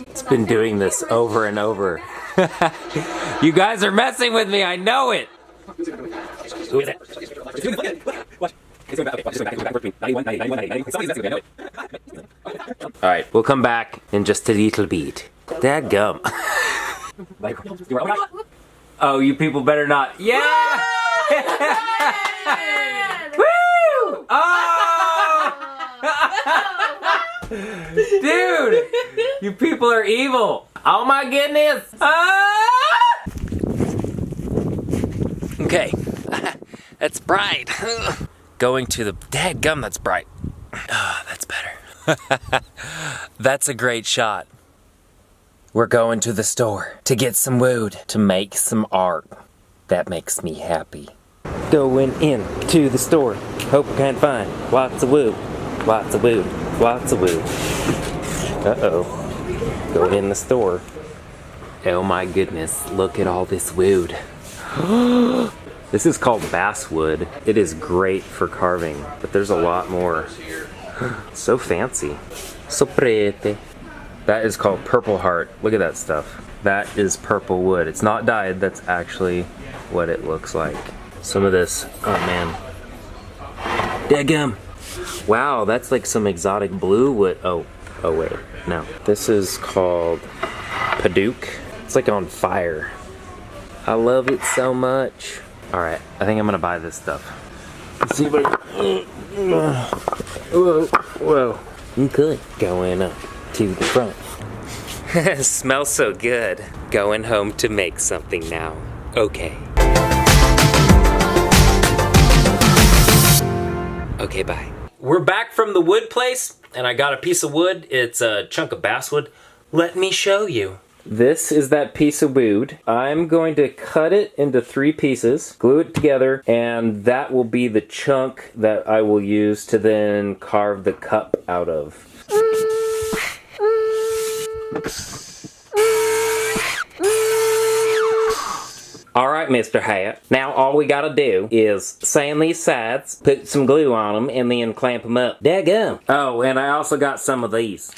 It's been doing this over and over. You guys are messing with me, I know it! Who is it? Alright, we'll come back in just a little bit. Dadgum. Oh, you people better not. Yeah! Woo! Oh! Dude! You people are evil! Oh my goodness! Ah! Okay. That's bright. Going to the... Dadgum, that's bright. Ah, that's better. That's a great shot. We're going to the store to get some wood to make some art. That makes me happy. Going in to the store. Hope we can find lots of wood. Lots of wood. Lots of wood. Uh-oh. Going in the store. Oh my goodness. Look at all this wood. This is called basswood. It is great for carving, but there's a lot more. So fancy. So pretty. That is called purple heart. Look at that stuff. That is purple wood. It's not dyed, that's actually what it looks like. Some of this, oh man. Daggum. Wow, that's like some exotic blue wood. Oh wait, no. This is called Paduke. It's like on fire. I love it so much. All right, I think I'm gonna buy this stuff. Let's see if I whoa. Okay, going up to the front. Smells so good. Going home to make something now. Okay. Okay, bye. We're back from the wood place, and I got a piece of wood. It's a chunk of basswood. Let me show you. This is that piece of wood. I'm going to cut it into 3 pieces, glue it together, and that will be the chunk that I will use to then carve the cup out of. Alright, Mr. Hat. Now all we gotta do is sand these sides, put some glue on them, and then clamp them up. Daggum. Oh, and I also got some of these.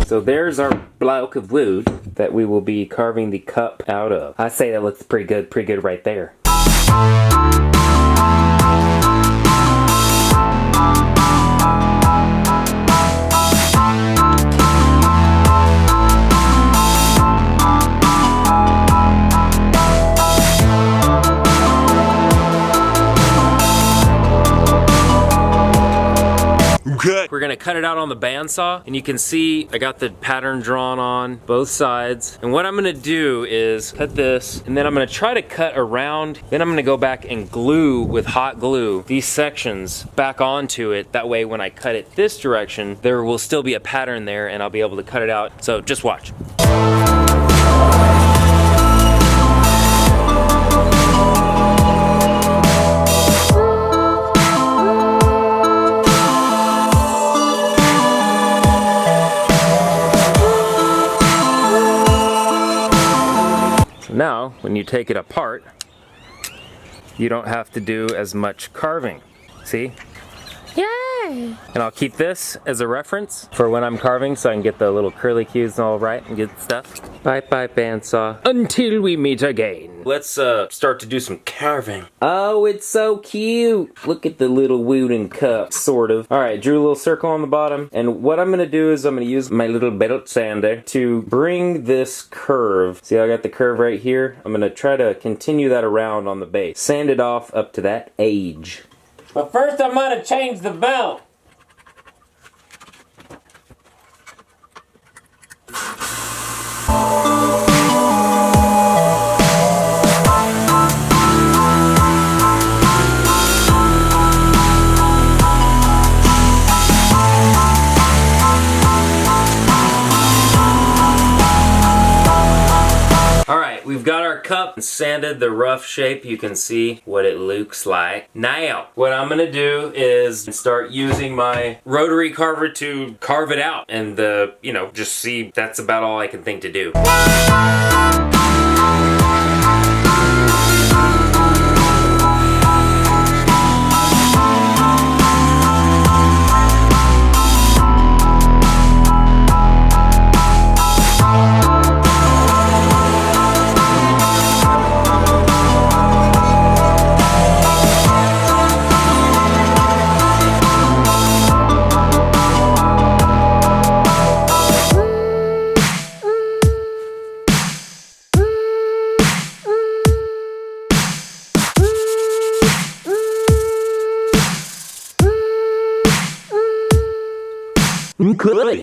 So there's our block of wood that we will be carving the cup out of. I say that looks pretty good right there. Okay. We're gonna cut it out on the bandsaw, and you can see I got the pattern drawn on both sides. And what I'm gonna do is cut this, and then I'm gonna try to cut around, then I'm gonna go back and glue with hot glue these sections back onto it. That way when I cut it this direction, there will still be a pattern there and I'll be able to cut it out. So just watch. Now, when you take it apart, you don't have to do as much carving. See? Yay! And I'll keep this as a reference for when I'm carving so I can get the little curly cues all right and good stuff. Bye bye, bandsaw. Until we meet again. Let's start to do some carving. Oh, it's so cute. Look at the little wooden cup, sort of. All right, drew a little circle on the bottom. And what I'm gonna do is I'm gonna use my little belt sander to bring this curve. See how I got the curve right here? I'm gonna try to continue that around on the base. Sand it off up to that edge. But first I'm gonna change the belt. we've got our cup sanded the rough shape. You can see what it looks like. Now, what I'm gonna do is start using my rotary carver to carve it out and you know, just see. That's about all I can think to do.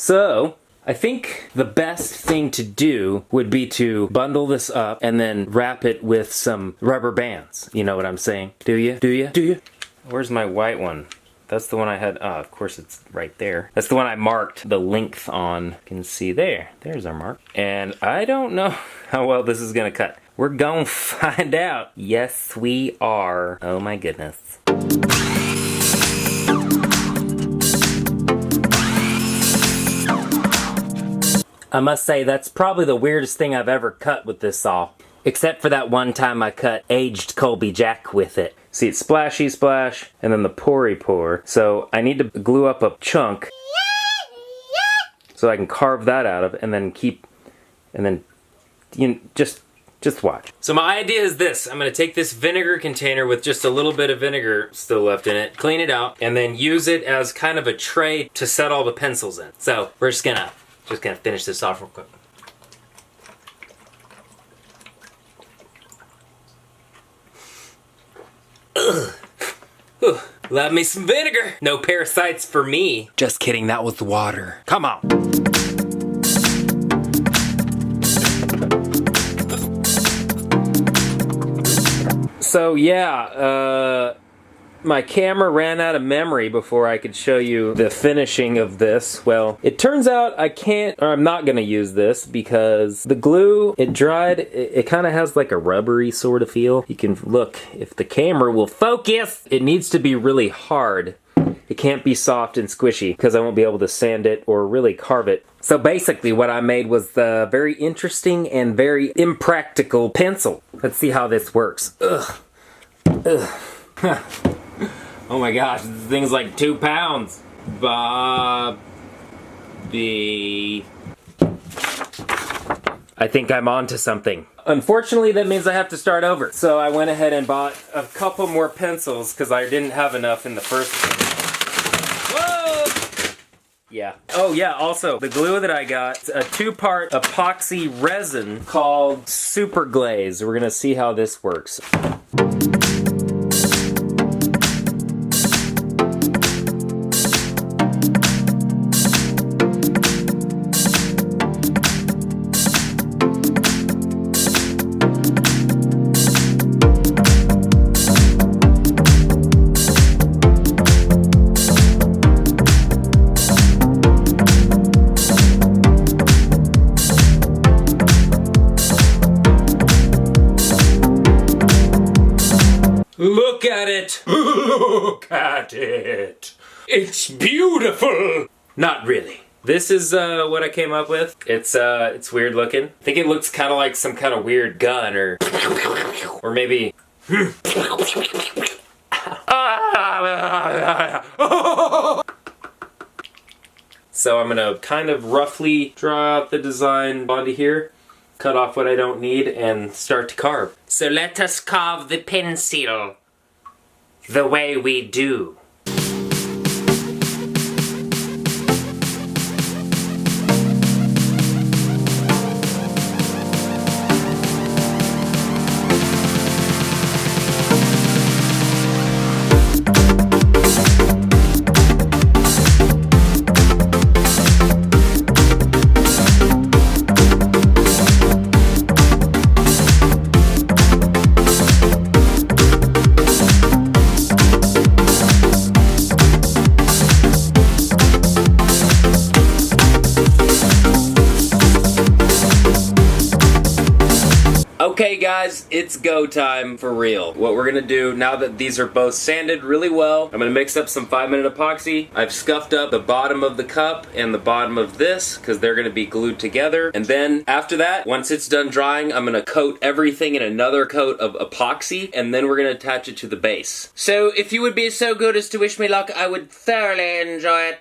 So, I think the best thing to do would be to bundle this up and then wrap it with some rubber bands. You know what I'm saying? Do you? Do you? Do you? Where's my white one? That's the one I had. Oh, of course it's right there. That's the one I marked the length on. You can see there. There's our mark. And I don't know how well this is gonna cut. We're gonna find out. Yes, we are. Oh my goodness. I must say, that's probably the weirdest thing I've ever cut with this saw. Except for that one time I cut aged Colby Jack with it. See, it's splashy splash, and then the pory pour. So I need to glue up a chunk so I can carve that out of, and then you know, just watch. So my idea is this. I'm gonna take this vinegar container with just a little bit of vinegar still left in it, clean it out, and then use it as kind of a tray to set all the pencils in. So we're just gonna finish this off real quick. Ugh. Love me some vinegar. No parasites for me. Just kidding, that was water. Come on. So yeah, my camera ran out of memory before I could show you the finishing of this. Well, it turns out I'm not gonna use this because the glue, it dried, it kind of has like a rubbery sort of feel. You can look, if the camera will focus, it needs to be really hard. It can't be soft and squishy because I won't be able to sand it or really carve it. So basically what I made was the very interesting and very impractical pencil. Let's see how this works. Ugh. Ugh. Oh my gosh, this thing's like 2 pounds. Bobby. I think I'm onto something. Unfortunately, that means I have to start over. So I went ahead and bought a couple more pencils because I didn't have enough in the first one. Whoa! Yeah. Oh yeah, also, the glue that I got, a 2-part epoxy resin called Super Glaze. We're gonna see how this works. Look at it! Look at it! It's beautiful! Not really. This is what I came up with. It's weird looking. I think it looks kind of like some kind of weird gun or maybe... So I'm gonna kind of roughly draw out the design onto here, cut off what I don't need, and start to carve. So let us carve the pencil the way we do. Okay guys, it's go time for real. What we're gonna do now that these are both sanded really well, I'm gonna mix up some 5-minute epoxy. I've scuffed up the bottom of the cup and the bottom of this because they're gonna be glued together. And then after that, once it's done drying, I'm gonna coat everything in another coat of epoxy, and then we're gonna attach it to the base. So if you would be so good as to wish me luck, I would thoroughly enjoy it.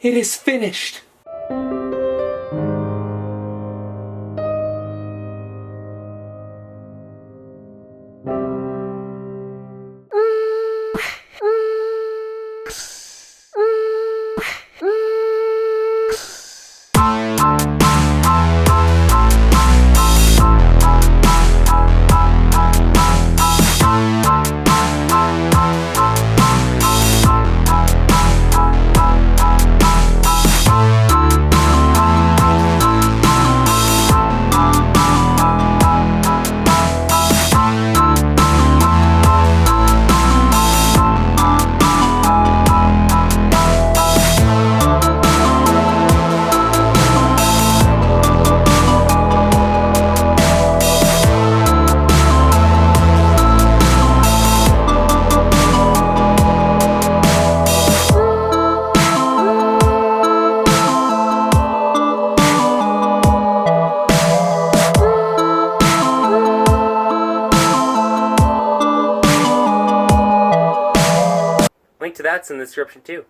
It is finished! Link to that's in the description too.